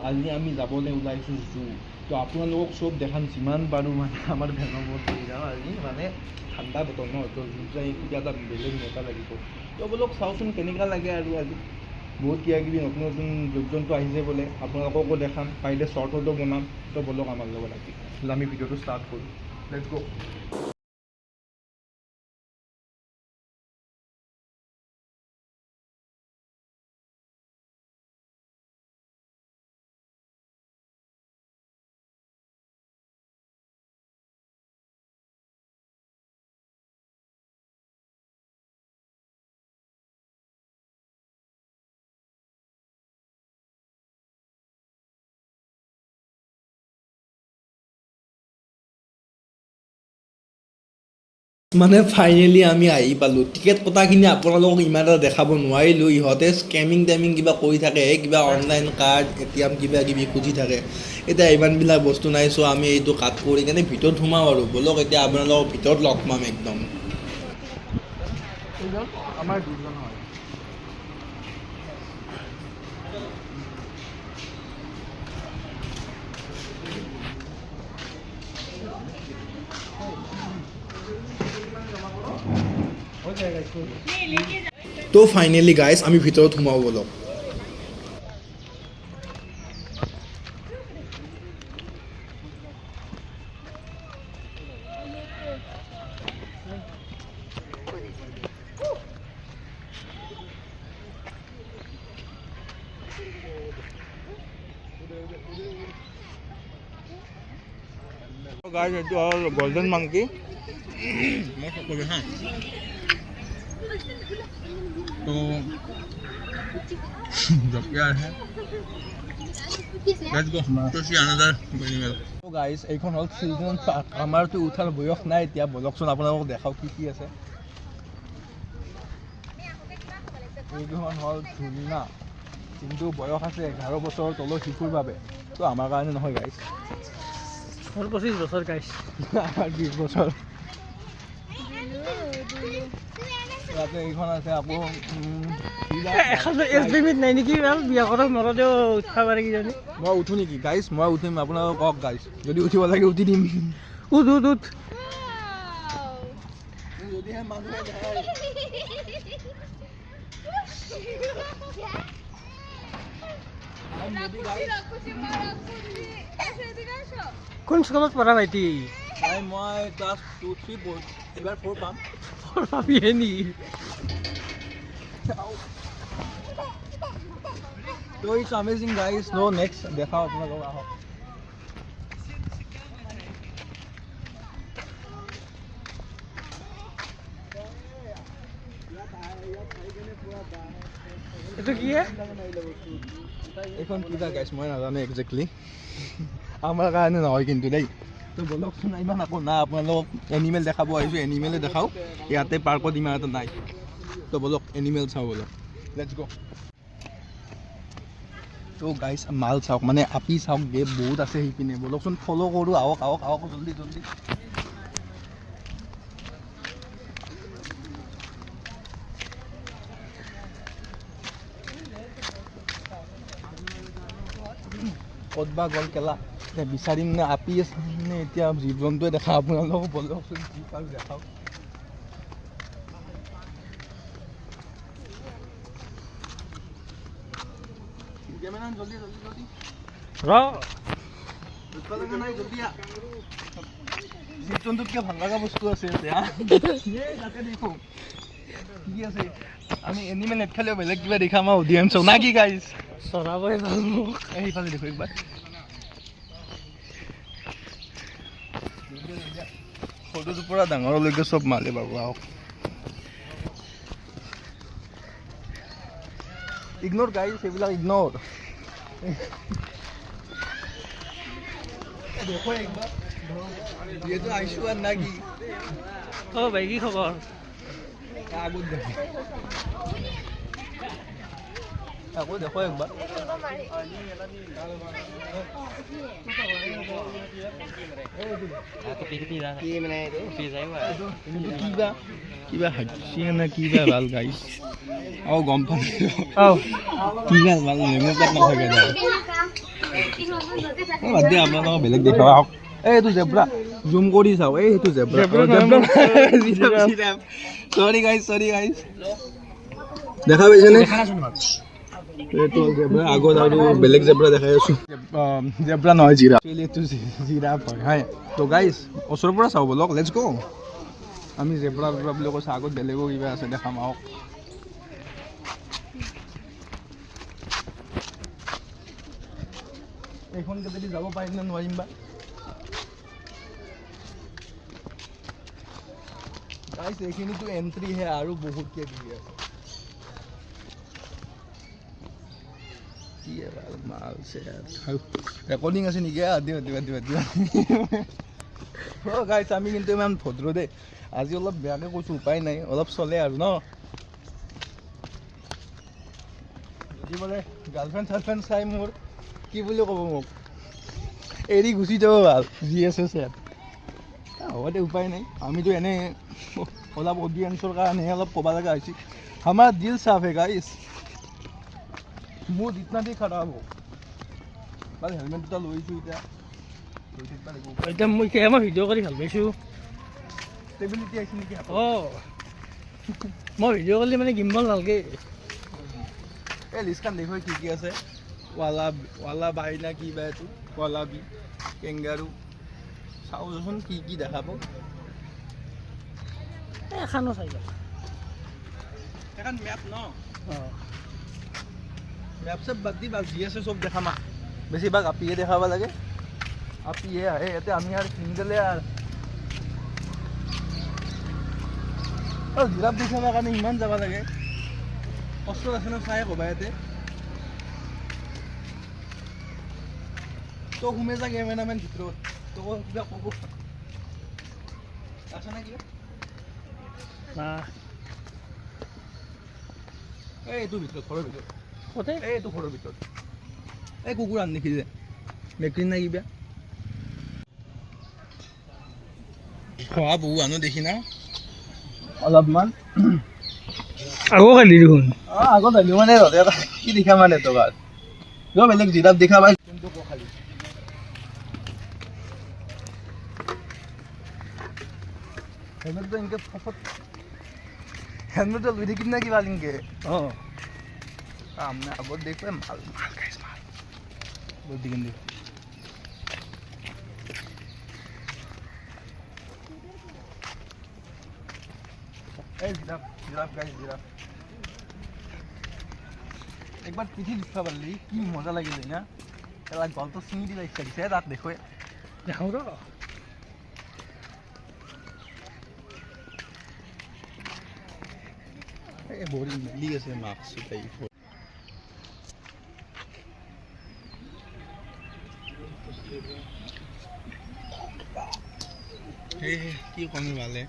আজি আমি যাবলৈ ওলাইছোঁ জু। তো আপোনালোকক চব দেখাম যিমান পাৰোঁ মানে আমাৰ ভেনৰ বস্তু যাওঁ আজি মানে ঠাণ্ডা বতৰ ন, তো জুত যাই কিবা এটা বেলেগ মজা লাগিব। তো বলক চাওঁচোন কেনেকুৱা লাগে আৰু আজি বহুত কিবা কিবি নতুন নতুন জীৱ জন্তু আহিছে বোলে, আপোনালোককো দেখাম, পাৰিলে শ্বৰ্টতো বনাম। তো বলক আমাৰ লগত আজি আমি ভিডিঅ'টো ষ্টাৰ্ট কৰোঁ। লেটছ গো। মানে ফাইনেলি আমি আহি পালোঁ। টিকেট কটাখিনি আপোনালোকক ইমান এটা দেখাব নোৱাৰিলোঁ, ইহঁতে স্কেমিং টেমিং কিবা কৰি থাকে, কিবা অনলাইন কাৰ্ড ATM কিবা কিবি খুজি থাকে। এতিয়া ইমানবিলাক বস্তু নাই, চ' আমি এইটো কাট কৰি কেনে ভিতৰত সোমাওঁ আৰু ব'লক এতিয়া আপোনালোকক ভিতৰত লগ পাম একদম। আমাৰ দুজন হয়। তো ফাইনেলি গাইজ আমি ভিতৰত সোমাওঁ ব'লক। गाइस ये और गोल्डन मंकी मैं सबको हाँ तो जब क्या है let's go to see another animal. तो गाइस এইখন হল চিলড্ৰেন পাৰ্ক। আমাৰতো উঠাৰ বয়স নাই এতিয়া, বলকচোন আপোনালোকক দেখাও কি কি আছে। এইখন হল ধুনীয়া, কিন্তু বয়স আছে 11 বছৰৰ তলৰ শিশুৰ বাবে, তো আমাৰ কাৰণে নহয় গাইস। 25 বছৰ গাইস, 20 বছৰ। ইয়াতে এইখন আছে আকৌ এখন এজ লিমিট নাই নেকি? বিয়া কৰা নৰদেও উঠিব পাৰে কিজানি। মই উঠো নেকি গাইস? মই উঠিম, আপোনালোকক কওক গাইস, যদি উঠিব লাগে উঠি দিম। উঠ উঠ উঠ। যদিহে মানুহে যায় কোন স্কুলত পঢ়া ভাইটি? মই ক্লাছ 2 3 পঢ়ি এবাৰ 4 পাম। 4 পাবিহে নেকি? তো it's amazing guys. No next দেখাও আপোনালোকক, আহক। এইটো কি এইখন কিবা গাইছ মই নাজানো একজেক্টলি, আমাৰ কাৰণে নহয় কিন্তু দেই। তো বলকচোন ইমান আকৌ না আপোনালোকক এনিমেল দেখাব আহিছোঁ, এনিমেলে দেখাওঁ। ইয়াতে পাৰ্কত ইমান এটা নাই, তো বলক এনিমেল চাওঁ বলক। লেটছ গো। তো গাইছ মাল চাওক, মানে আপি চাওক, গেপ বহুত আছে সেইপিনে। বলকচোন ফ'ল' কৰোঁ, আহক আহক আহক জল্দি জল্দি। ক'তবা গ'ল কেলা, এতিয়া বিচাৰিম নে আপি আছে নে এতিয়া জীৱ জন্তুৱে দেখা। আপোনালোকক বলকচোন কি পাৰোঁ দেখাওক। জল্দি জল্দি জল্দি নাই, জল্দি জীৱ জন্তুতকৈ ভাল লগা বস্তু আছে তাতে দেখো কি আছে। আমি এনিমেল নেটখালেও বেলেগ কিবা দেখাম আৰু অডিয়েঞ্চক না কি গাইছ? চৰাবই ভাল মোক। সেইফালে দেখো একবাৰ। সৰুটোৰ পৰা ডাঙৰলৈকে চব মালে বাবু, আহক। ইগনোৰ গাইছ, এইবিলাক ইগনোৰ। দেখো একবাৰ, যিহেতু আহিছোঁ আৰু না কি? অঁ ভাই কি খবৰ? আগত দেখো, আকৌ দেখো একবাৰ। কিবা হাঁচি নে কিবা ভাল গাইছ। গম পাম কিবা ভাল নেমু পাত নাথাকে। বাদ দিয়া আপোনালোকক বেলেগ দেখাব আহক এইটো জেব্ৰা জুম কৰি চাওঁ এইটো জেব্ৰা চৰি গাইজ দেখা পাইছেনে এইটো জেব্ৰা আগত আৰু বেলেগ জেব্ৰা দেখাই আছোঁ জেব্ৰা নহয় জিৰাফ এইটো জিৰাফ হয় হাই তো গাইজ ওচৰৰ পৰা চাওঁ বলক লেটছ গ' আমি জেব্ৰা বুলি কৈছোঁ আগত বেলেগো কিবা আছে দেখাম আহক এইখন কেতিয়াদি যাব পাৰিম নে নোৱাৰিম বা গাইজ এইখিনিতো এণ্ট্ৰিহে আৰু বহুত কিবা কিবি আছে ৰেকৰ্ডিং আছে নেকি গাইজ আমি কিন্তু ইমান ভদ্ৰ দেই আজি অলপ বেয়াকৈ কৈছোঁ উপায় নাই অলপ চলে আৰু ন যদি বোলে গাৰ্লফ্ৰেণ্ড চাৰ্লফ্ৰেণ্ড চাই মোৰ কি বুলি ক'ব মোক এৰি গুচি যাব ভাল যি আছে চেট হ'ব দে উপায় নাই আমিতো এনেই অলপ অডিয়েঞ্চৰ কাৰণে অলপ ক'ব লগা হৈছে আমাৰ দিল চাফ হে গাইজ মোৰ জিতনা দি খাৰাপ হ'ব বাৰু হেলমেট দুটা লৈছোঁ এতিয়া মই ভিডিঅ' কৰি ভাল পাইছোঁ ষ্টেবিলিটি আহিছে নেকি অঁ মই ভিডিঅ' কৰিলে মানে গিম্বল নালাগে এই লিষ্টখন দেখুৱাই কি কি আছে ৱালা বাইনা কি বা এইটো ৱালাবি কেংগাৰু চাওঁচোন কি কি দেখাব এখনো চাই এখন মেপ ন অঁ মেপ চেপ বাদ দি বাছ যি আছে চব দেখাম বেছিভাগ আপিয়ে দেখাব লাগে আপিয়ে আহে ইয়াতে আমি আৰু চিংগলে আৰু জিৰাফ দেখাবৰ কাৰণে ইমান যাব লাগে কষ্ট আছে ন চাই ক'বা ইয়াতে তো সোমে যা কেমেৰামেন ভিতৰত তো কিবা ক'ব আছে নে কিবা এইটো ভিতৰত ঘৰৰ ভিতৰত ক'তে এইটো ঘৰৰ ভিতৰত এই কুকুৰ আন দেখি যে মেকুৰী নাই কিবা খোৱা বহু আনো দেখি না অলপমান আগত আহিলি দেখোন অঁ আগত আহিলোঁ মানে কি দেখা মানে তোৰ বেলেগ জিৰাফ দেখা পাই কিন্তু খালি হেলমেটটো এনেকৈ ফফত হেলমেটটো লৈ থাকিম নে কিবা এনেকৈ অঁ আমি আগত দেখুৱাই মাল মাল গাইছ মাল বহুত দিকিন দিওঁ এই জিৰাফ গাইছ জিৰাফ একবাৰ পিঠি দেখুৱা পাৰলি কি মজা লাগিলে না এলা গলটো চিঙি দিলে ইচ্ছা দিছে তাক দেখুৱাই দেখাওঁ ৰ এই ভৰি মিলি আছে মাক্স কি কমি ভালে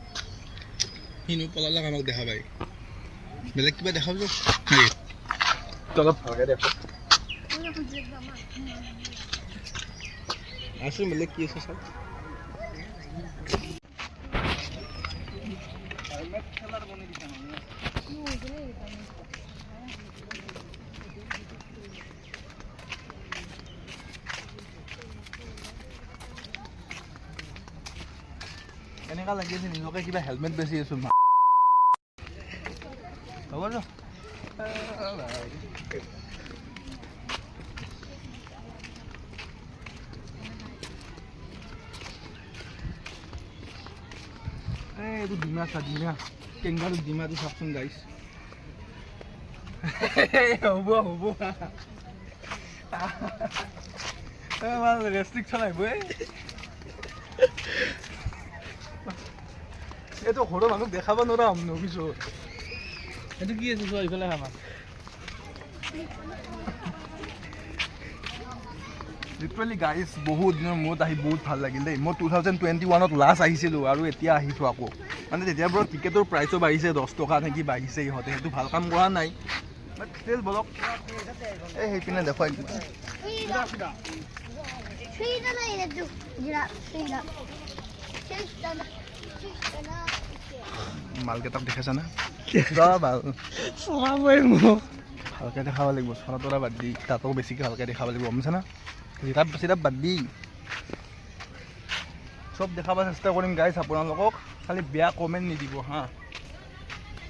সিনো পলালাক আমাক দেখা পাই বেলেগ কিবা দেখাব অলপ ভালকৈ দেখো আছো বেলেগ কি আছে চাওক এনেকা লাগি আছে নিজকে কিবা হেলমেট বেছি আছো হ'ব ৰ এইটো ডিমা চা ডিমা কেংগাৰু ডিমাটো চাওকচোন গাইছ হ'ব ৰেষ্ট্ৰিকশ্যন আহিব এইটো সৰু মানুহক দেখাব নোৱাৰা নভিছোঁ এইটো কি আছে চোৱা এইফালে খাবা লিটাৰেলি গাইজ বহুত দিনৰ মূৰত আহি বহুত ভাল লাগিল দেই মই 2021ত লাষ্ট আহিছিলোঁ আৰু এতিয়া আহিছোঁ আকৌ মানে তেতিয়াৰ পৰা টিকেটৰ প্ৰাইচো বাঢ়িছে 10 টকা নেকি বাঢ়িছে ইহঁতে সেইটো ভাল কাম কৰা নাই বাট ষ্টিল বলক এই সেইপিনে দেখুৱাই মালকেইটাক দেখাইছা না ভাল ভালকৈ দেখাব লাগিব চলা তৰা বাদ দি তাতো বেছিকৈ ভালকৈ দেখাব লাগিব গমছা না জিৰাপ চিৰাপ বাদ দি চব দেখাব চেষ্টা কৰিম গাইছ আপোনালোকক, খালি বেয়া কমেণ্ট নিদিব হা,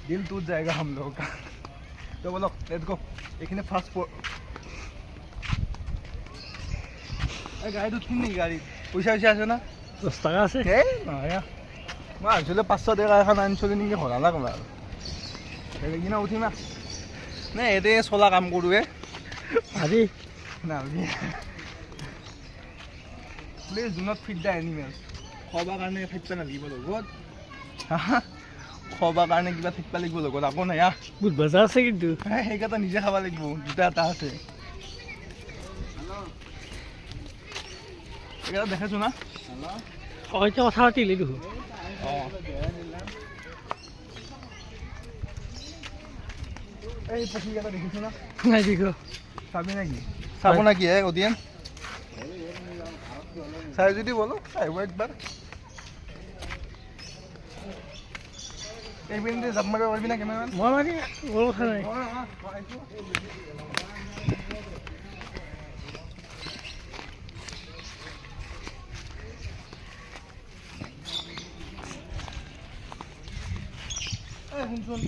দিল টুট যায়গা হাম লোগ কা। তো বলক লেটছ গো। এইখিনি ফাৰ্ষ্ট গাড়ীত উঠিম নেকি? গাড়ীত পইচা পইচা আছে না? 10 টাকা আছে। এই নহয় মই ভাবিছিলোঁ 500 টকা এখন আনিছিলোঁ নেকি, হলা ক'লা আৰু সেইদিনা উঠিম না নে এতে চলা কাম কৰোঁৱে আজি না please do not feed the animals. খোৱাৰ কাৰণে থাকিব নালাগিব লগত, খোৱাৰ কাৰণে কিবা থাকিব লাগিব লগত, আকৌ নাই বহুত বজাৰ আছে কিন্তু সেইকেইটা নিজে খাব লাগিব, দুটা এটা আছে এইকেইটা দেখাইছোঁ না। এতিয়া কথা পাতিলি দেখোন। অঁ এই পক্ষীকেইটা দেখিছোঁ না, নাই দেখো চাবি নেকি? চাব নাকি হে অডিয়েন্স? চাই যদি বলো চাইব একবাৰ। এই পিনে জাপ মাৰিব পাৰিবি না কেমেৰামেন? মই মানে বৰ কথা নাই। শুনচোন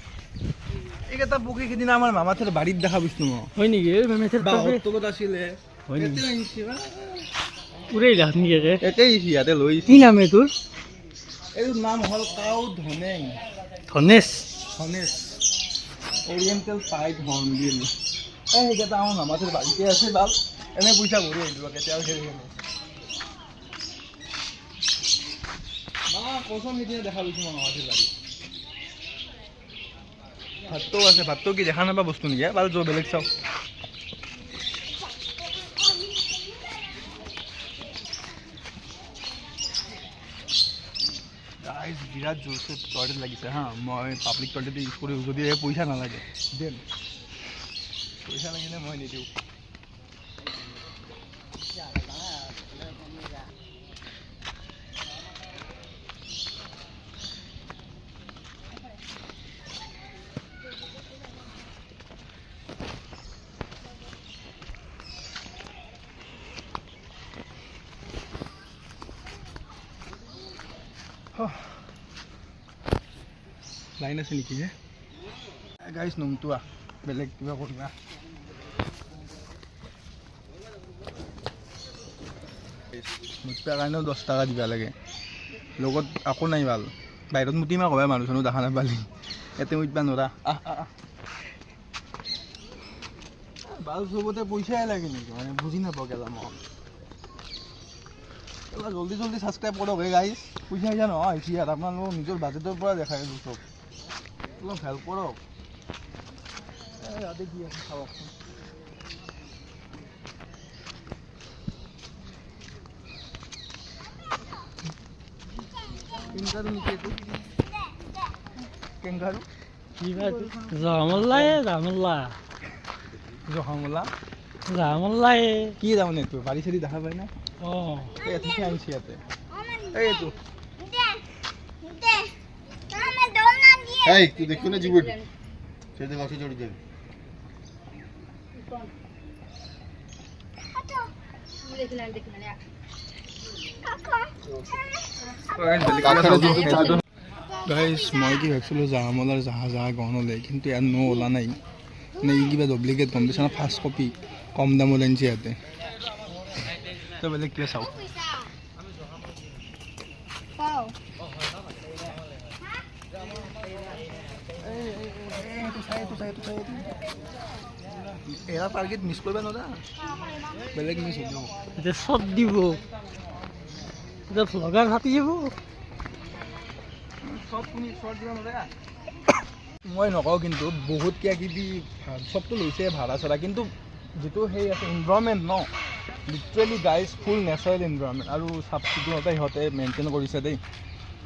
এইকেইটা পক্ষী সিদিনা আমাৰ মামাহঁতৰ বাৰীত দেখা পাইছোঁ মই। হয় নেকি? তলত আছিলে হয় নেকি? উৰাই লাখ নেকি? একেই ইয়াতে লৈ কি নাম এইটোৰ? এইটোৰ নাম হ'ল কাউ ধনেং। ধনেশ ধনেশ অৰিয়েণ্টেল পাইড হৰ্ণবিল। সেইকেইটা আমাৰ মামাহঁতৰ বাৰীতে আছে, ভাল এনে পইচা ভৰি আহিলোঁ কেতিয়াও খেলি খেলি কচম সিদিনা দেখা পাইছোঁ মই মামাহঁতৰ বাৰীত। ভাতটো আছে, ভাতটো কি দেখা নাপা বস্তু নেকি? ভাল যোৱা বেলেগ চাওক। বিৰাট জোৰছে টয়লেট লাগিছে হা, মই পাব্লিক টয়লেট ইউজ কৰোঁ, যদি পইচা নালাগে দেন, পইচা লাগিলে মই নিদিওঁ। লাইন আছে নেকি হে গাইছ? নমটোৱা বেলেগ কিবা কৰিবা। মুতিবৰ কাৰণেও 10 টকা দিব লাগে, লগত আকৌ নাই ভাল। বাহিৰত মুতিমা ক'বা মানুহ চানুহ দেখা নাপালি, ইয়াতে মুতিব নোৱাৰা। ভাল চবতে পইচাই লাগে নেকি? মানে বুজি নাপাওঁ কেলা মই। জল্দি জল্দি ছাবস্ক্ৰাইব কৰক হে গাইছ, পইচা পইচা নহয় হৈছে ইয়াত, আপোনালোকক নিজৰ বাজেটৰ পৰা দেখাই আছোঁ চব, অলপ হেল্প কৰক। ইয়াতে কি আছে চাওকচোন। কেংগাৰু নেকি এইটো? কেংগাৰু জামল্লা জহামলা জামল্লাই কি তাৰমানে এইটো? বাৰী চাৰী দেখা পায় না? অঁ ইয়াতে আনিছে ইয়াতে। এইটো এই তুই দেখছো না জীবন সেটা গাছে চড়ে যাবে গাইছ মই কি ভাবিছিলোঁ জাহামলাৰ জাহা গহন হ'লে, কিন্তু ইয়াত ওলা নাই মানে ই কিবা ডুপ্লিকেট গম পাইছা না, ফাৰ্ষ্ট কপি কম দামত আনিছে ইয়াতে। তো বেলেগ কিবা চাওক। এৰা টাৰ্গেট মিছ কৰিব নোৱাৰা, বেলেগ মিছ হ'ব। এতিয়া চব দিব, এতিয়া ভ্লগাৰ ফাটি যাব। মই নকওঁ কিন্তু বহুত কিবা কিবি চবটো লৈছে ভাড়া চাড়া, কিন্তু যিটো সেই আছে এনভাইৰনমেণ্ট ন, literally guys full natural environment, আৰু চাফ চিকুণতে সিহঁতে মেইনটেইন কৰিছে দেই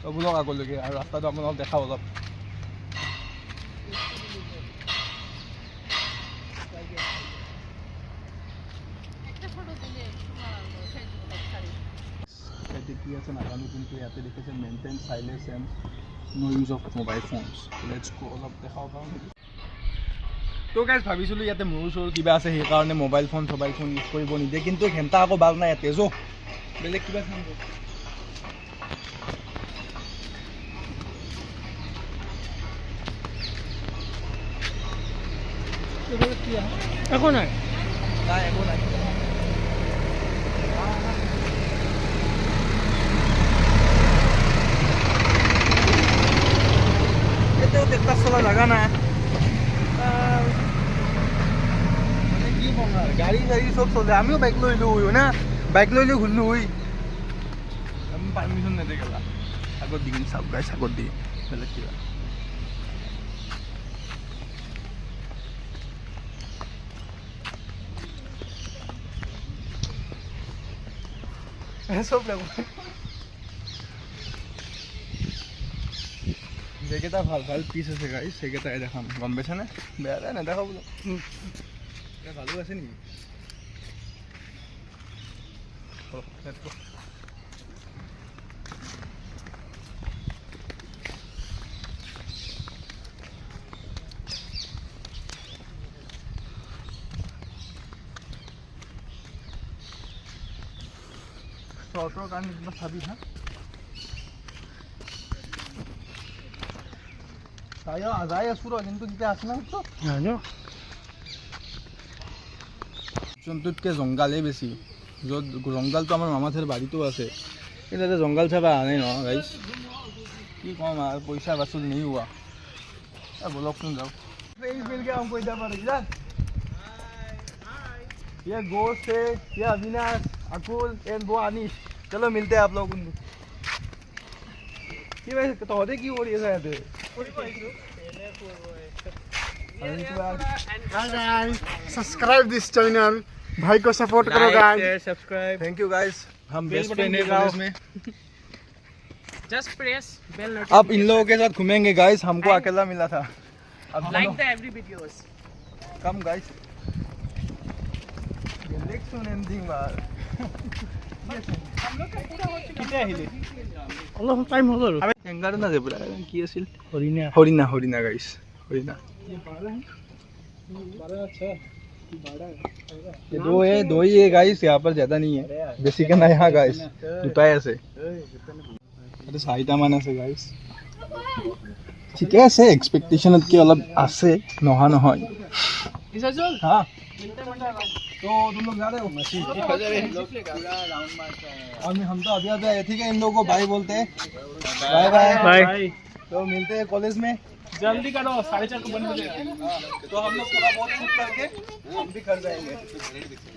চববিলাক আগলৈকে। আৰু ৰাস্তাটো আপোনালোকক দেখাওঁ অলপ। ইয়াতে কি আছে নাজানো, কিন্তু ইয়াতে দেখিছে maintain silence and no use of mobile phones. Let's go, অলপ দেখাব পাৰোঁ নেকি? তো গাইজ ভাবিছিলোঁ ইয়াতে মোৰ চোৰ কিবা আছে সেইকাৰণে মোবাইল ফোন ইউজ কৰিব নিদিয়ে, কিন্তু ঘণ্টা আকৌ বাল নাই ইয়াতে যো বেলেগ কিবা চাম। একো নাই নাই একো নাই। এতিয়াও ট্ৰেক্টাৰ চলা জাগা নাই, মানে কি ক'ম আৰু গাড়ী চাড়ী চব চলে। আমিও বাইক লৈ লওঁ না, বাইক লৈ ঘূৰিলোঁ হৈ আমি পাৰ্মিশ্যন নেদে গেলা। আগত দি কিনে চাওক গাইছ, আগত দি বেলেগ কিবা চব যেকেইটা ভাল ভাল পিচ আছে গাইছ সেইকেইটাই দেখাম, গম পাইছানে? বেয়া বেয়া নেদেখাব বোলো। ভালো আছে নেকি? শর্টর কারণে কিবা চাবি হা তাই যাই আছো র, কিন্তু কিটা আছে না তো জানো জন্তুতকে জংগালেই বেছি। য'ত জংগালটো আমাৰ মামাহঁতৰ বাৰীতো আছে, কিন্তু তাতে জংগাল চাবা আনে ন গাইছ। কি ক'ম আৰু পইচা বাচুল নেই হোৱা। বলকচোন যাওক। ये गोश्त है, ये अविनाश, अकुल एंड वो अनिश। चलो मिलते हैं आप लोग उनको। ये वैसे तोहते क्यों हो रही है शायद? सब्सक्राइब दिस चैनल, भाई को सपोर्ट करो guys. Subscribe thank you guys. हम बेस्ट फ्रेंड हैं कॉलेज में। जस्ट प्रेस बेल अब इन लोगों के साथ घूमेंगे गाइस, हमको अकेला मिला था। अब like the every videos come guys. Election ending बार অলপ টাইম হ'ল আৰু এংগাৰ না যে পুৰা কি আছিল? হৰিণা হৰিণা হৰিণা গাইস, হৰিণা। ये दो ही है गाइस, यहाँ पर ज्यादा नहीं है, बेसिक ना यहाँ गाइस দুটাই আছে। এটা 4টা মান আছে গাইস, ঠিকে আছে, এক্সপেক্টেশনতকে অলপ আছে, নহা নহয়। हाँ तो तुम लोग जा रहे हो? हम तो अभी अभी आए, ठीक है। इन लोगों को बाय बोलते हैं, बाय बाय बाय। तो मिलते हैं कॉलेज में। जल्दी करो, 4:30 को बंद हो जाएगा। तो हम लोग थोड़ा बहुत शूट करके हम भी कर जाएंगे।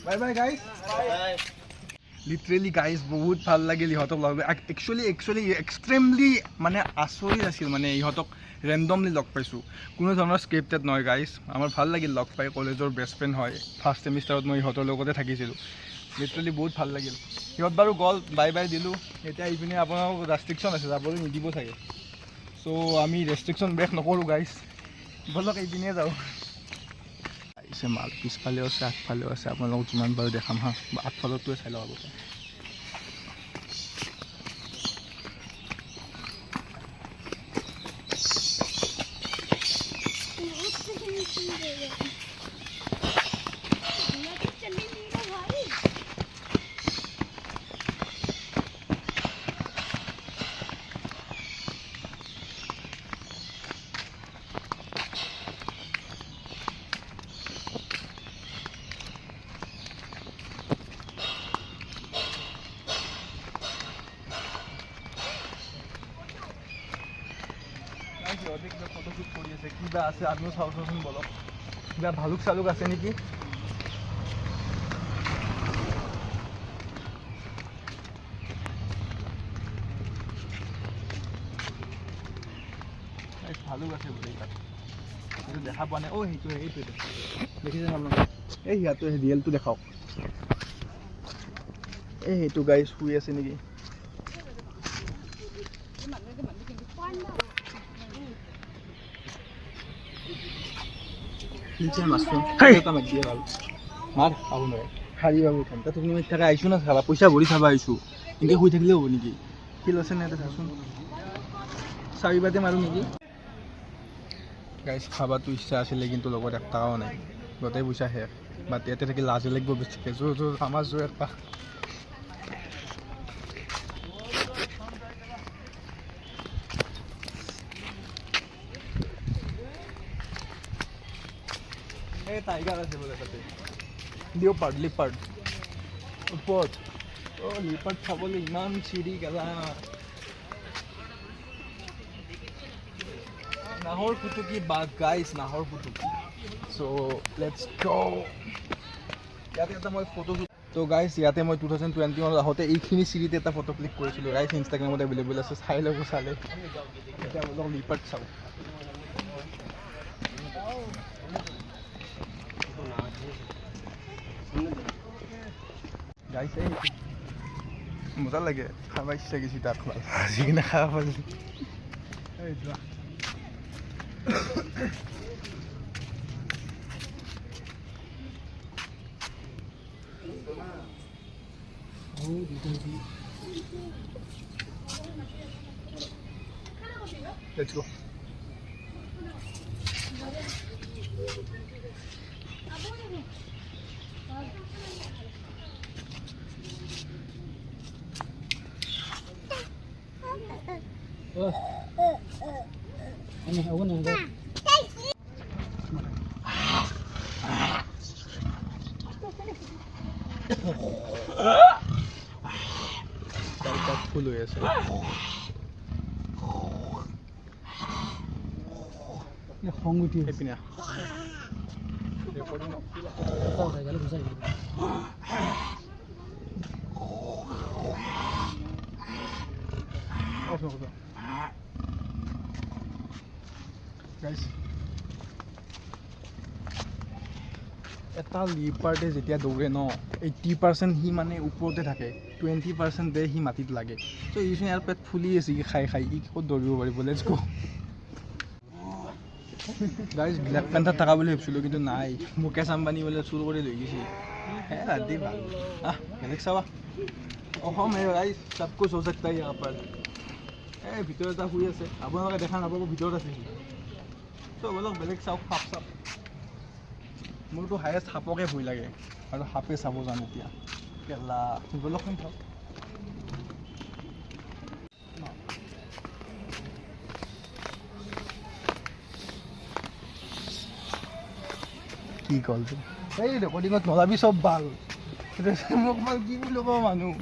Bye bye guys. Literally guys বহুত ভাল লাগিল ইহঁতক লগ পাই। একচুৱেলি এক্সট্ৰিমলি মানে আচৰিত আছিল, মানে ইহঁতক ৰেণ্ডমলি লগ পাইছোঁ, কোনো ধৰণৰ স্ক্ৰিপ্টেড নহয় গাইজ। আমাৰ ভাল লাগিল লগ পাই, কলেজৰ বেষ্ট ফ্ৰেণ্ড হয়। ফাৰ্ষ্ট ছেমিষ্টাৰত মই ইহঁতৰ লগতে থাকিছিলোঁ, লিটাৰেলি বহুত ভাল লাগিল। সিহঁত বাৰু গ'ল, বাই বাই দিলোঁ। এতিয়া ইপিনে আপোনালোক ৰেষ্ট্ৰিকশ্যন আছে, যাবলৈ নিদিব চাগে। চ' আমি ৰেষ্ট্ৰিকশ্যন ব্ৰেক নকৰোঁ গাইজ, ব'লক এইপিনে যাওঁ। আহিছে মাল, পিছফালেও আছে আগফালেও আছে, আপোনালোকক যিমান বাৰু দেখাম হা, আগফালতটোৱে চাই লওক আগতে। ফটোশ্বুট কৰি আছে, কিবা আছে আমিও চাওঁচোন বলক, কিবা ভালুক চালুক আছে নেকি? ভালুক আছে বোলে তাত, সেইটো দেখা পোৱা নাই। অ' সেইটোৱে দেখিছে আপোনালোকে? এই সিয়াটো ৰিয়েলটো দেখাওক। এই সেইটো গাইজ শুই আছে নেকি? আহিছো না চাবা, পইচা ভৰি চাবা আহিছো, এনেকে শুই থাকিলে হ'ব নেকি? শিল আছে নে চাচোন, চাবি বাটে মাৰো নেকি? গাইজ খাবাৰটো ইচ্ছা আছিলে কিন্তু লগত 1 টকাও নাই, গোটেই পইচা শেষ। বাট ইয়াতে থাকি লাজে লাগিব বেছিকৈ, আমাৰ জোৰ এটা এই টাইগাৰ আছে বোলে তাতে, লিপাৰ্ড ওপৰত। লিপাৰ্ড খাবলৈ ইমান চিৰি গেলা। নাহৰ ফুটুকি বাঘ গাইজ, নাহৰ ফুটুকি। চ' লেটছ গ'। ইয়াতে এটা মই ফটো, তো গাইজ ইয়াতে মই 2021 আহোঁতে এইখিনি চিৰিতে এটা ফটো ক্লিক কৰিছিলোঁ গাইজ। ইনষ্টাগ্ৰামত এভেইলেবল আছে, চাই ল'ব চালে। এতিয়া অলপ লিপাৰ্ড চাওঁ। গাইজ এই মজা লাগে, খাব ইচ্ছা গৈছে তাক আজি কিনে খাব পাৰিছোঁ। এই যোৱা let's go. ফুল হৈ আছে। খং উঠি পিনে এটা লিপাৰ্ডে যেতিয়া দৌৰে ন 80% সি মানে ওপৰতে থাকে, 20% সি মাটিত লাগে। চ' ইউচোন ইয়াৰ পেট ফুলি আছে খাই খাই, ই ক'ত দৌৰিব পাৰিব। লেটছ গ'। গাইজ ব্লেক পেন্থাৰ থকা বুলি ভাবিছিলোঁ কিন্তু নাই, মুকেশ আম্বানী বোলে চুৰ কৰি লৈ গৈছে। হে ৰাতি ভাল বেলেগ চাবা অসম হে গাইজ, চব কুছ হৈ सकता है यहाँ पर। এই ভিতৰত এটা শুই আছে, আপোনালোকে দেখা নাপাব, ভিতৰত আছে সি। চ' বলক বেলেগ চাওক, সাপ চাপ। মোৰতো হায়েষ্ট সাপকে ভয় লাগে আৰু সাপে চাব যাম এতিয়া। কেলা বলকচোন চাওক। কি কল এই ৰেকৰ্ডিঙত নলাবি, চব ভাল। মোক ভাল কি বুলি ক'ব মানুহ।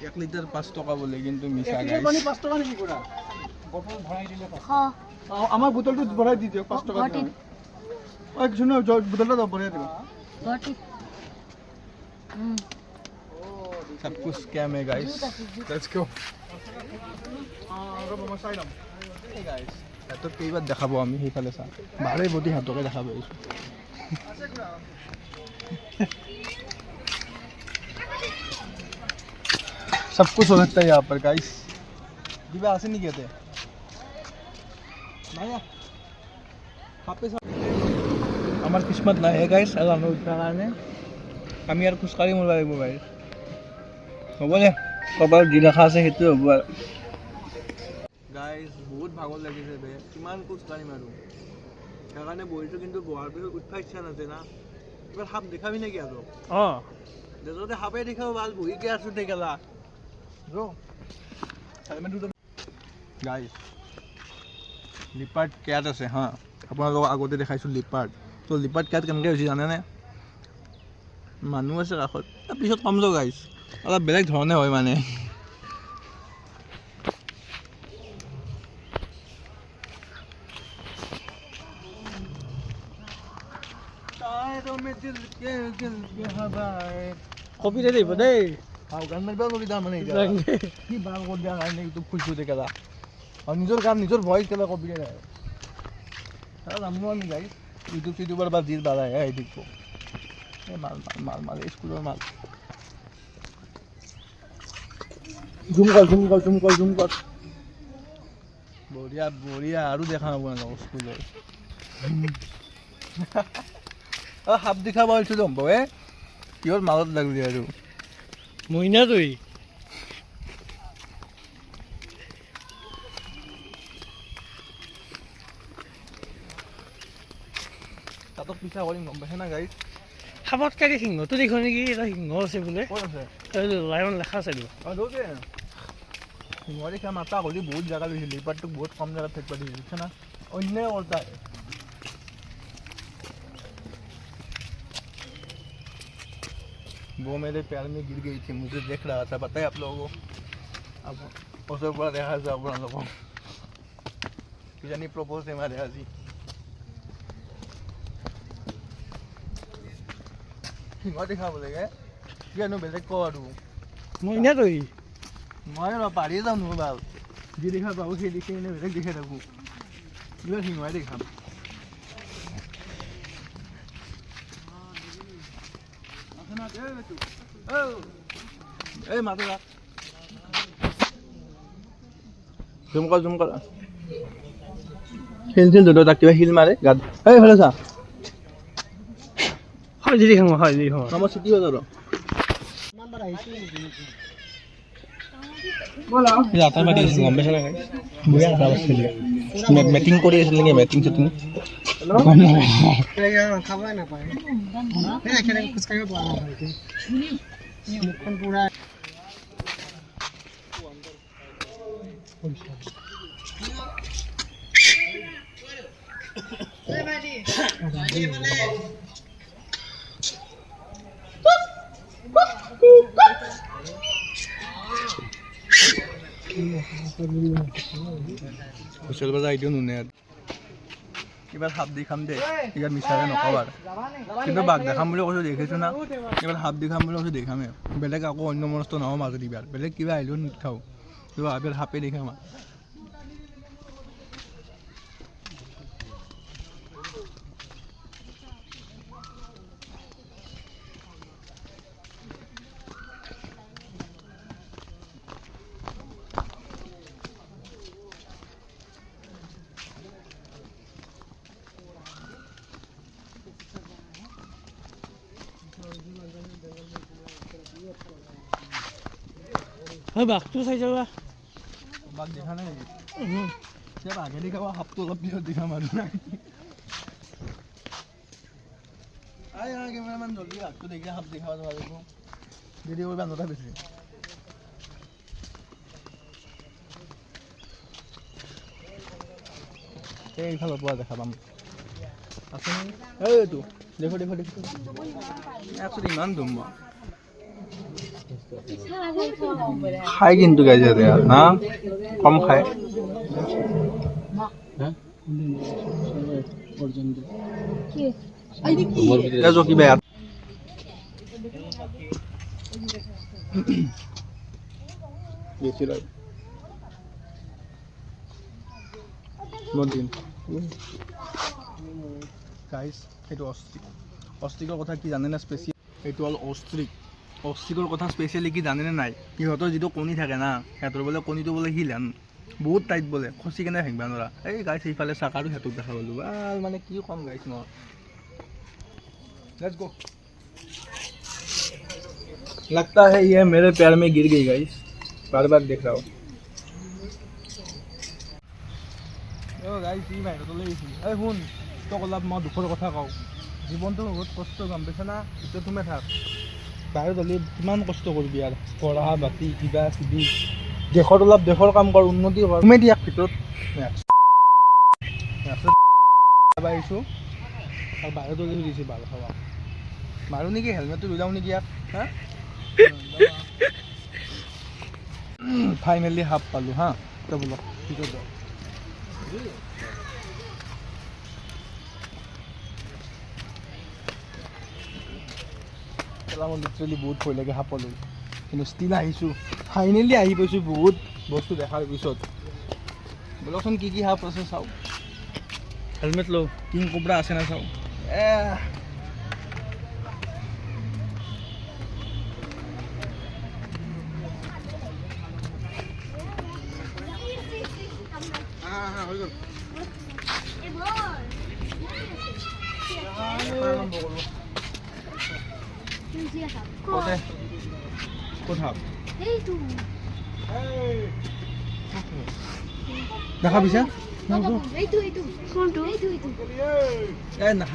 এক লিটাৰ 5 টকা বোলে, কিন্তু মিছা গাইছ। 5 টকা নেকি কৰা? বটল ভৰাই দিলে আমাৰ বোতলটো ভৰাই দি দিয়ক 5 টকা। ঐ কিছু নহয়, বোতলটা ভৰাই দিব। सब कुछ स्कैम है गाइस, लेट्स गो। गाइस হাতত কেইবাৰ দেখাব আমি সেইফালে চা, বাৰে বদি হাতকে দেখা পাইছোঁ। सब कुछ हो सकता है यहाँ पर गाइस। दिव्या आसे नहीं कहते আমার কিসমত নাই হে গাইছ, আৰু আমি উঠাৰ কাৰণে আমি আৰু খোজকাঢ়ি মৰিব লাগিব গাইছ। হ'ব দে, ক'ৰবাত যি দেখা আছে সেইটোৱে হ'ব আৰু। গাইছ বহুত ভাগৰ লাগিছে বে, কিমান খোজকাঢ়িম আৰু, সেইকাৰণে বহিছোঁ। কিন্তু বহাৰ পিছত উঠিব ইচ্ছা নাযায় না। এবাৰ সাপ দেখাবি নেকি আৰু? যদি সাপে দেখাব ভাল, বহিকে আছোঁ দে গেলা। গাইছ লিপাৰ্ড কেট আছে হা, আপোনালোকক আগতে দেখাইছোঁ লিপাৰ্ড। তো লিপাৰ্ড কেট কেনেকৈ হৈছে জানেনে? মানুহ আছে কাষত, পিছত কম যাওঁ গাইছ, অলপ বেলেগ ধৰণে হয় মানে। কপি দিব দেই, গান মাৰিব নোৱাৰি তাৰমানে কি ভাল কৰি দিয়া কাৰণে ইউটিউব খুলিছোঁ দেখালা। আৰু নিজৰ গান নিজৰ ভইচ কেলা কপি দিয়ে জানো আমি গাইছ। ইউটিউব চিউটিউবৰ বা যি বালাই আহি থাকিব। এই মাল মাল মাল মাল স্কুলৰ মাল। জুম কৰ জুম কৰ জুম কৰ জুম কৰ। বঢ়িয়া বঢ়িয়া আৰু দেখা হ'ব নাযাব স্কুলত সাপ দেখা পাইছোঁ গম পাওঁ কিহৰ মাজত লাগলি আৰু মইনা তুই তাতক পিছা কৰিম গম পাইছে না গাড়ীত সাপতকাৰী সিংহটো দেখো নেকি এটা সিংহ আছে বোলে ক'ত আছে লাইন লেখা আছে দিব সিংহ দেখা মাতা হ'লে বহুত জেগা লৈছিল লিপাৰটোক বহুত কম জেগাত থাকিব দিছে না অন্যায় ওলটা वो मेरे प्यार में गिर गई थी मुझे देख रहा था पता है आप लोगों को अब उसके ऊपर देखा था आप लोगों को जानी प्रपोज है हमारे आज ही हिंगा देखा बोलेगा क्या नो बेले को आरु মইনা তুই मैं ना पारी जाऊँ नो बाल जी देखा बाबू के दिखे ने बेले दिखे रखूँ ये हिंगा देखा माता জুম কৰ হিল ধৰি তাক কিবা হিল মাৰে গাত ভালে চা হয় যদি সিংহ আমাৰ চিটি বজাৰ মেটিং কৰি আছিল নেকি মেটিং চেটিং খাবই নাপায় খোজকাঢ়িব পৰা নাই মুখখন পুৰা হুচেল বজা এইটো নুনে কিবা সাপ দেখাম দে ইয়াত মিছাকে নকবাৰ কিন্তু বাঘ দেখাম বুলি কৈছোঁ দেখিছোঁ না এবাৰ সাপ দেখাম বুলি কৈছোঁ দেখামেই বেলেগ আকৌ অন্য মনস্থ নহওঁ মাজত এইবাৰ বেলেগ কিবা আহিলেও নাখাওঁ কিবা এবাৰ সাপে দেখাম হয় বাঘটো চাই যাবা বাঘ দেখা নাই নেকি এতিয়া বাঘে দেখাব সাপটো অলপ পিছত দেখাম আৰু নাই কেমেৰামান জলদি বাঘটো দেখি সাপ দেখাব লাগিব দেৰি কৰিবা নটা বেছি এইফালৰ পৰা দেখা পাম আছে এইটো দেখো দেখো দেখো একচুৱেলি ইমান দুম খাই কিন্তু গাইছে না কম খায় কিবা বেছি লয় গাইছ সেইটো অষ্ট্ৰিকৰ কথা কি জানেনে স্পেচিয়েল এইটো হ'ল অষ্ট্ৰিকৰ কথা স্পেচিয়েলি কি জানেনে নাই সিহঁতৰ যিটো কণী থাকে না সিহঁতৰ বোলে কণীটো বোলে শিলহেন বহুত টাইট বোলে খচি কেনে ভাঙিব নোৱাৰা এই গাইছ সেইফালে চাক আৰু সিহঁতক দেখা পালোঁ ভাল মানে কি কম গাইছ মই लेट्स गो लगता है ये मेरे पैर में गिर गई गाइस बार बार देख रहा हूँ गाइस ये भाई तो लेছি এই শুন তো অলপ মই দুখৰ কথা কওঁ জীৱনটো বহুত কষ্ট গম পাইছা না এতিয়া তুমি থাক বাহিৰত হ'লে কিমান কষ্ট কৰিবি আৰু পঢ়া বাতি কিবা কিবি দেশৰ কাম কৰ উন্নতি কৰ তুমি দিয়াক ভিতৰত আহিছোঁ আৰু বাহিৰত হ'লে সুধিছোঁ ভাল খাবা মাৰো নেকি হেলমেটটো লৈ যাওঁ নেকি ইয়াত হা ফাইনেলি হাফ পালোঁ হা তো বোলো ভিতৰত যাওঁ মোৰ লিটাৰেলি বহুত ভয় লাগে সাপলৈ কিন্তু ষ্টিল আহিছোঁ ফাইনেলি আহি পাইছোঁ বহুত বস্তু দেখাৰ পিছত বোলকচোন কি সাপ আছে চাওঁ হেলমেট লওঁ কিং কোব্ৰা আছে না চাওঁ কোতে কোথা দেখা পিছে এই না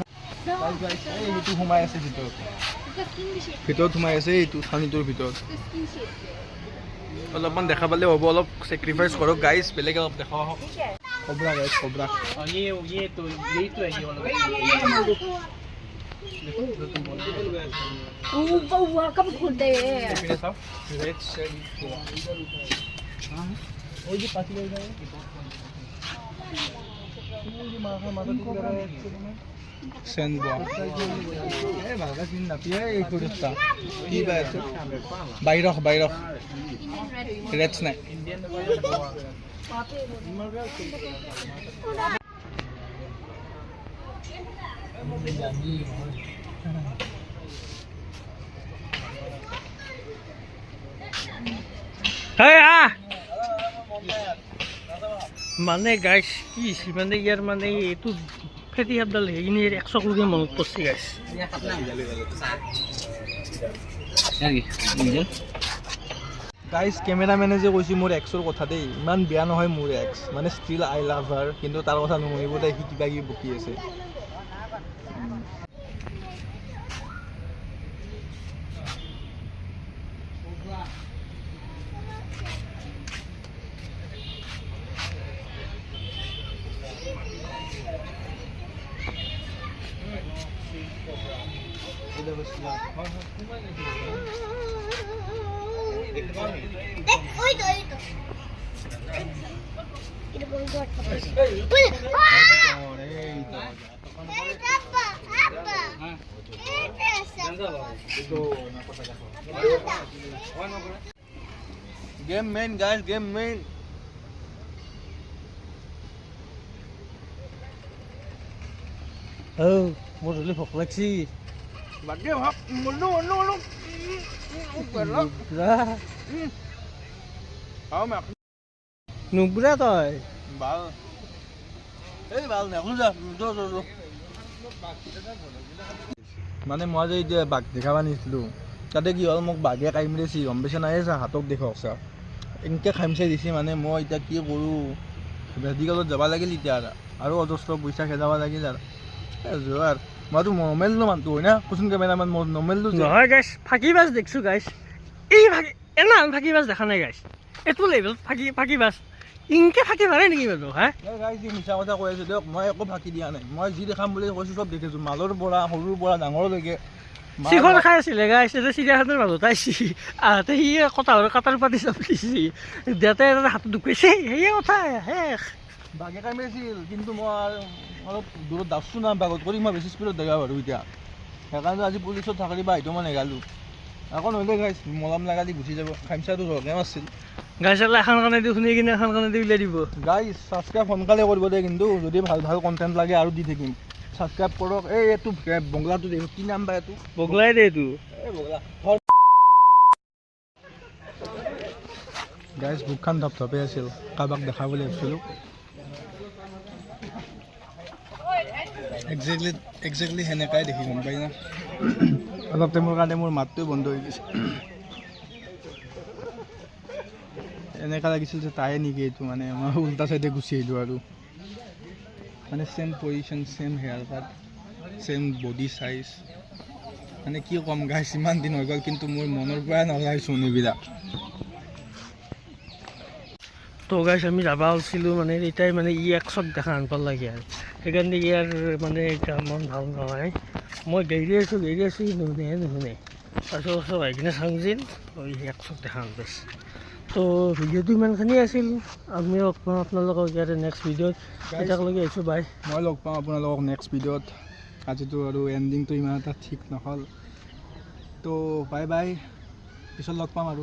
এইটো সোমাই আছে ভিতৰত সোমাই আছে এইটো থানিটোৰ ভিতৰত অলপমান দেখা পালে হ'ব অলপ চেক্ৰিফাইচ কৰক গাইজ বেলেগ অলপ দেখাও আহক কবৰা গাইজ কবৰা कब खोलते हैं বাহিৰক ৰেটছ নাই মানে গাইছ কি মানে ইয়াৰ মানে এইটো ফেটি হাতডাল সেইখিনি 100 কোটি মনত পৰছি গাইছ গাইজ কেমেৰামেনে যে কৈছে মোৰ এক্সৰ কথা দেই ইমান বেয়া নহয় মোৰ এক্স মানে ষ্টিল আই লাভ হাৰ কিন্তু তাৰ কথা নুশুনিব তাই সি কিবা কিবি বকি আছে Game main guys, game main. মোৰ হ'লে ভোক লাগছি Bagay hap, no. Mak. নুবুৰা তই Bal. Bal na kuza. Do. মানে মই যে বাঘ দেখাব নিছিলোঁ তাতে কি হ'ল মোক বাঘে কাই মেলিছি গম পাইছে নাই চা হাতক দেখক চা এনেকৈ খাইমচাই দিছে মানে মই এতিয়া কি কৰোঁ মেডিকেলত যাব লাগিল এতিয়া আৰু অজস্ৰ পইচা খেদাব লাগিল আৰু যোৱাৰ মইতো নৰ্মেলনো মানুহটো হয় না কচোন কেমেৰামেন মই নৰ্মেলটো নহয় গাইছ ফাঁকিবাজ দেখিছোঁ গাইছ এই ফাঁকিবাজ দেখা নাই গাইছ এইটো লেভেলত ফাঁকিবাজ ইনকে ফাঁকি মাৰে নেকি বাৰু হা গাইজ মিছা কথা কৈ আছোঁ দিয়ক মই একো ফাঁকি দিয়া নাই মই যি দেখাম বুলি কৈছোঁ চব দেখিছোঁ মালৰ পৰা সৰুৰ পৰা ডাঙৰলৈকে চিখন খাই আছিলে গাইছ এতিয়া চিৰিয়াখানাৰ মাজত আহিছি আহোঁতে সি কাটাৰ পাতি চব দিছি দেউতাই এটা হাতত দুখাইছে সেয়ে কথা শেষ বাঘে কাই মাৰিছিল কিন্তু মই অলপ দূৰত দাচছোঁ না বাঘত কৰি মই বেছি স্পীডত দেখা পাৰোঁ এতিয়া সেইকাৰণে আজি পুলিচত থাকি বা সেইটো মই নেগালোঁ আকৌ নহ'লে গাইছ মলম লগালি গুচি যাব খাইমচাটো ধৰকে মাৰছিল গাইছ এখন কাণে দি শুনি কিনে এখন কাণে দি উলিয়াই দিব গাইজ ছাবস্ক্ৰাইব সোনকালে কৰিব দে কিন্তু যদি ভাল ভাল কণ্টেণ্ট লাগে আৰু দি থাকিম ছাবস্ক্ৰাইব কৰক এইটো বংলাটো দেখ কি নাম বা এইটো বগলাই দে এইটো এই বগলা গাইজ বুকখন ধপধপে আছিল কাৰোবাক দেখাবলৈ ভাবিছিলোঁ একজেক্টলি সেনেকাই দেখি গম পাই না অলপ টাইমৰ কাৰণে মোৰ মাতটোৱে বন্ধ হৈ গৈছে এনেকুৱা লাগিছিল যে তাই নেকি এইটো মানে মই উল্টা চাইডে গুচি আহিলোঁ আৰু মানে চেম পজিশ্যন চেম হেয়াৰ কাট চেম বডি চাইজ মানে কি ক'ম গাইছ ইমান দিন হৈ গ'ল কিন্তু মোৰ মনৰ পৰা নলাইছোঁ এইবিলাক তো গাইছ আমি যাব ওলাইছিলোঁ মানে এটাই মানে এক্সক দেখা আনপাল লাগে আৰু সেইকাৰণে ইয়াৰ মানে মন ভাল নহয় মই গেৰি আছোঁ নুশুনে তাৰপিছত আহি কিনে চাওঁ যেন এক্সক দেখা আনপাইছ তো ভিডিঅ'টো ইমানখিনিয়ে আছিল আমি লগ পাম আপোনালোকক ইয়াতে নেক্সট ভিডিঅ'ত এতিয়ালৈকে আহিছোঁ বাই মই লগ পাম আপোনালোকক নেক্সট ভিডিঅ'ত আজিতো আৰু এণ্ডিংটো ইমান এটা ঠিক নহ'ল তো বাই পিছত লগ পাম আৰু